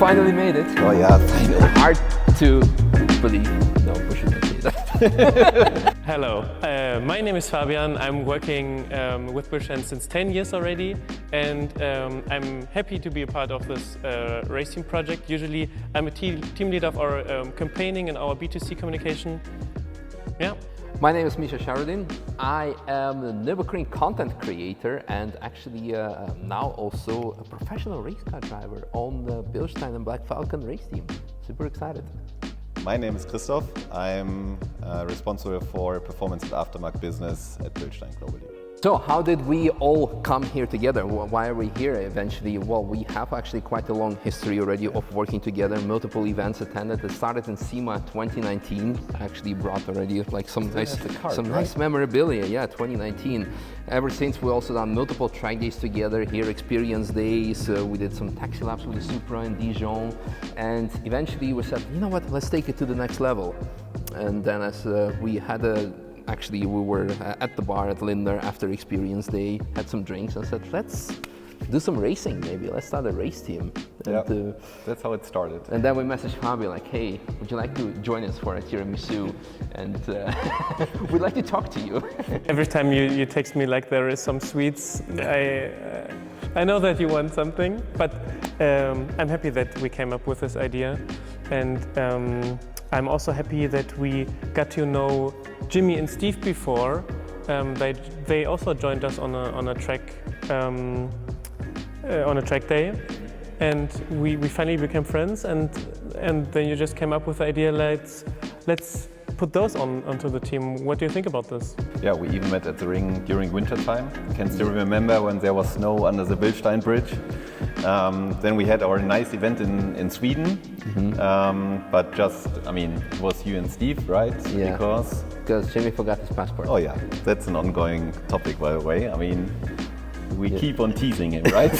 finally made it. Oh yeah, finally. Hard to believe. No, we shouldn't say that. Hello, my name is Fabian. I'm working with BILSTEIN since 10 years already, and I'm happy to be a part of this race team project. Usually I'm a team leader of our campaigning and our B2C communication. Yeah. My name is Misha Charoudin. I am a Nürburgring content creator and actually now also a professional race car driver on the BILSTEIN and Black Falcon race team. Super excited. My name is Christoph. I'm responsible for performance and aftermarket business at BILSTEIN globally. So how did we all come here together? Why are we here eventually? Well, we have actually quite a long history already of working together, multiple events attended. It started in SEMA 2019, actually brought already like some nice memorabilia, yeah, 2019. Ever since we also done multiple track days together here, experience days, we did some taxi laps with the Supra in Dijon, and eventually we said, you know what, let's take it to the next level. And then as we had actually, we were at the bar at Linder after Experience Day, had some drinks and said, let's do some racing maybe, let's start a race team. Yeah, and, that's how it started. And then we messaged Fabi like, hey, would you like to join us for a tiramisu? And we'd like to talk to you. Every time you text me like there is some sweets, I know that you want something, but I'm happy that we came up with this idea. And I'm also happy that we got to know Jimmy and Steve before. They also joined us on a track day, and we finally became friends. And then you just came up with the idea, let's put those onto the team. What do you think about this? Yeah, we even met at the ring during winter time. I can still remember when there was snow under the BILSTEIN bridge. Then we had our nice event in Sweden, but just, I mean, it was you and Steve, right? Yeah. Because Jimmy forgot his passport. Oh yeah, that's an ongoing topic, by the way. I mean, we keep on teasing him, right?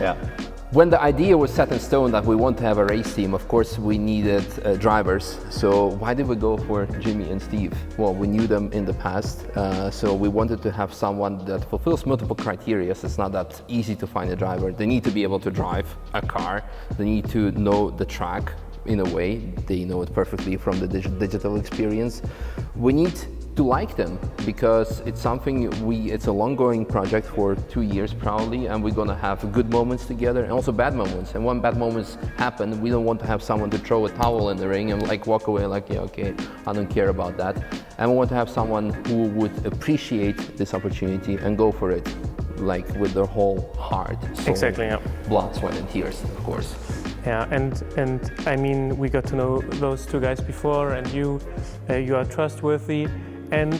Yeah. When the idea was set in stone that we want to have a race team, of course we needed drivers. So why did we go for Jimmy and Steve? Well, we knew them in the past, so we wanted to have someone that fulfills multiple criteria. It's not that easy to find a driver. They need to be able to drive a car. They need to know the track in a way. They know it perfectly from the digital experience. We need to like them because it's something it's a long-going project for 2 years probably, and we're gonna have good moments together and also bad moments. And when bad moments happen, we don't want to have someone to throw a towel in the ring and like walk away like, yeah, okay, I don't care about that. And we want to have someone who would appreciate this opportunity and go for it, like with their whole heart, soul, exactly, yeah. Blood, sweat, and tears, of course. Yeah, and I mean, we got to know those two guys before, and you are trustworthy. And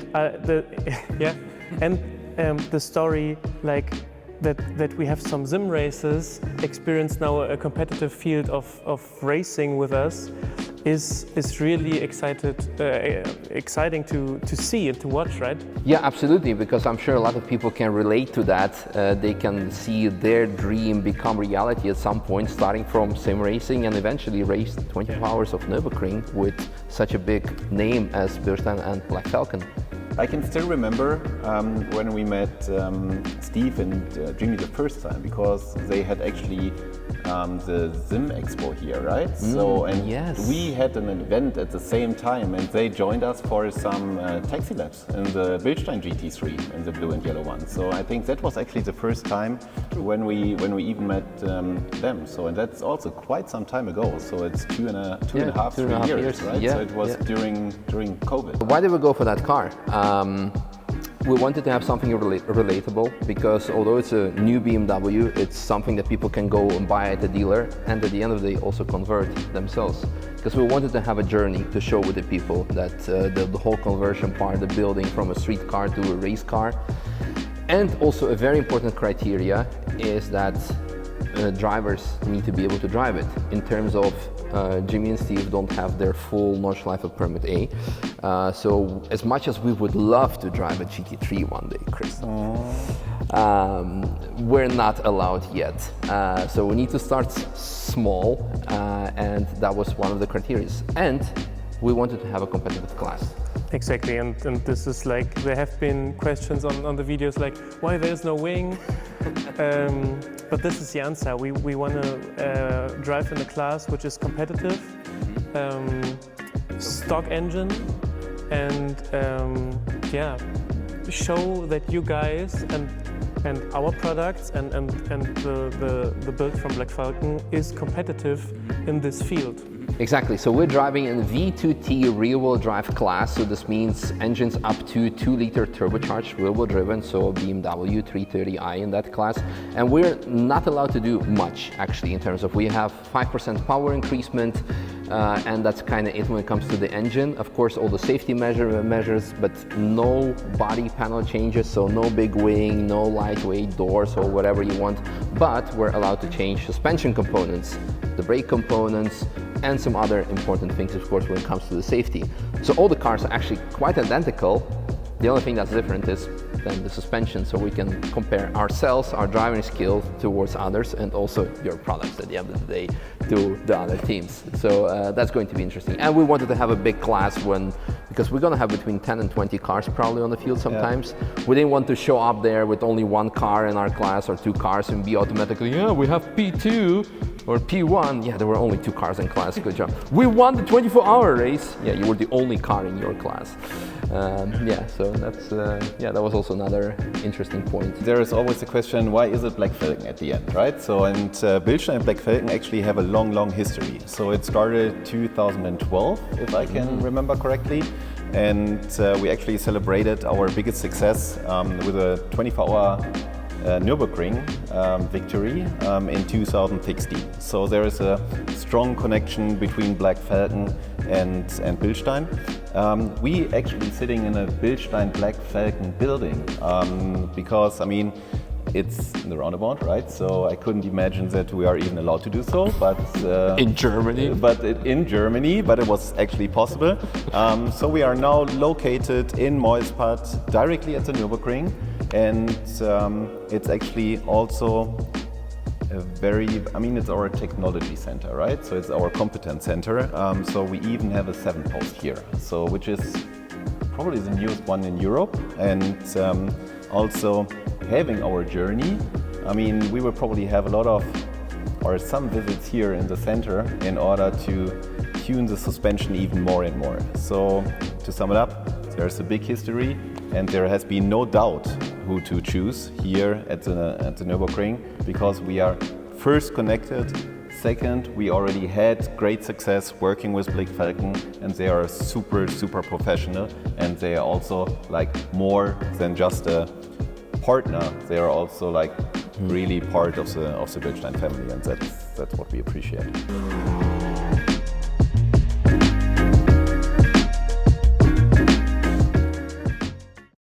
the story like that we have some sim races, experience now a competitive field of racing with us is really exciting to see and to watch, right? Yeah, absolutely, because I'm sure a lot of people can relate to that. They can see their dream become reality at some point, starting from sim racing and eventually race 24 hours of Nürburgring with such a big name as BILSTEIN and Black Falcon. I can still remember when we met Steve and Jimmy the first time, because they had actually the Sim Expo here, right? Yes. We had an event at the same time, and they joined us for some taxi laps in the BILSTEIN GT3 in the blue and yellow one. So I think that was actually the first time when we even met them. So, and that's also quite some time ago. So it's two and a half, 3 years, right? Yeah, so it was during COVID. Why did we go for that car? We wanted to have something relatable, because although it's a new BMW, it's something that people can go and buy at the dealer and at the end of the day also convert themselves. Because we wanted to have a journey to show with the people that the whole conversion part, the building from a street car to a race car. And also a very important criteria is that drivers need to be able to drive it. In terms of Jimmy and Steve don't have their full Nordschleife permit A. So as much as we would love to drive a GT3 one day, Chris, we're not allowed yet. So we need to start small, and that was one of the criteria. And we wanted to have a competitive class. Exactly, and this is like, there have been questions on the videos like, why there's no wing? But this is the answer. We want to drive in a class which is competitive, stock engine, and yeah, show that you guys and our products and the build from Black Falcon is competitive in this field. Exactly, so we're driving in V2T rear-wheel drive class, so this means engines up to 2-liter turbocharged rear-wheel driven, so BMW 330i in that class. And we're not allowed to do much, actually, in terms of we have 5% power increasement, and that's kind of it when it comes to the engine. Of course, all the safety measures, but no body panel changes, so no big wing, no lightweight doors or whatever you want. But we're allowed to change suspension components, the brake components, and some other important things, of course, when it comes to the safety. So all the cars are actually quite identical. The only thing that's different is then the suspension, so we can compare ourselves, our driving skills towards others, and also your products at the end of the day to the other teams. So that's going to be interesting. And we wanted to have a big class because we're going to have between 10 and 20 cars probably on the field sometimes. Yeah. We didn't want to show up there with only one car in our class or 2 cars and be automatically, yeah, we have P2 or P1. Yeah, there were only 2 cars in class, good job. We won the 24-hour race. Yeah, you were the only car in your class. Yeah, so that's, that was also another interesting point. There is always the question, why is it Black Falcon at the end, right? So, and BILSTEIN and Black Falcon actually have a long history. So it started 2012, if I can remember correctly. And we actually celebrated our biggest success with a 24-hour Nürburgring victory in 2016. So there is a strong connection between Black Falcon and BILSTEIN. We actually sitting in a BILSTEIN Black Falcon building because, I mean, it's in the roundabout, right? So I couldn't imagine that we are even allowed to do so, but in Germany. But it was actually possible. So we are now located in Moispat, directly at the Nürburgring, and it's actually also it's our technology center, right? So it's our competence center. So we even have a 7th post here, so which is probably the newest one in Europe, and also having our journey. I mean, we will probably have a lot of or some visits here in the center in order to tune the suspension even more and more. So to sum it up, there's a big history, and there has been no doubt who to choose here at the Nürburgring, because we are first connected. Second, we already had great success working with Black Falcon, and they are super professional, and they are also like more than just a partner. They are also like really part of the BILSTEIN family, and that's what we appreciate.